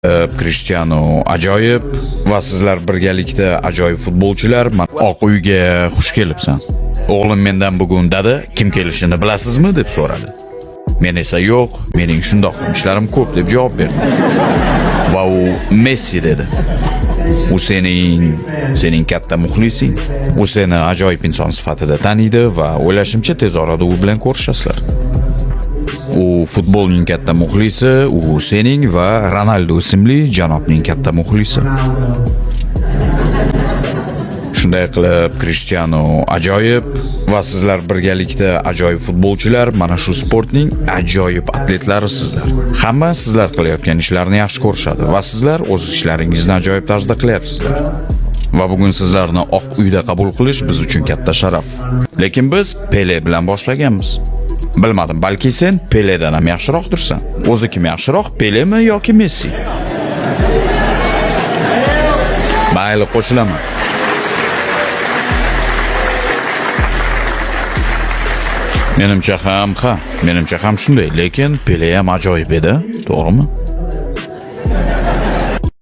Cristiano ajoyib va sizlar birgalikda ajoyib futbolchilar. Oq uyga xush kelibsan. O'g'lim mendan bugun dada kim kelishini bilasizmi deb so'radi. Men esa yo'q, mening shundoq ishlarim ko'p deb javob berdim. Va u Messi dedi. U sening katta muxlising. U seni ajoyib inson sifatida taniydi va o'ylashimcha tez orada u bilan ko'rishasizlar. U futbolning katta muxlisi, u sening va Ronaldo ismli janobning katta muxlisi. Shunday qilib, Cristiano ajoyib va sizlar birgalikda ajoyib futbolchilar, mana shu sportning ajoyib atletlari sizlar. Hamma sizlar qilayotgan ishlarni yaxshi ko'rishadi va sizlar o'z ishlaringizni ajoyib tarzda qilyapsizlar. Va bugun sizlarni Oq uyda qabul qilish biz uchun katta sharaf. Lekin biz Pele bilan boshlaganmiz. Bilmadim, balki sen Peledan ham yaxshiroqdirsan. O'zi kim yaxshiroq, Pelemi yoki Messi? Mayli, qo'shilaman. Menimcha ham shunday, lekin Pele ham ajoyib edi, to'g'rimi?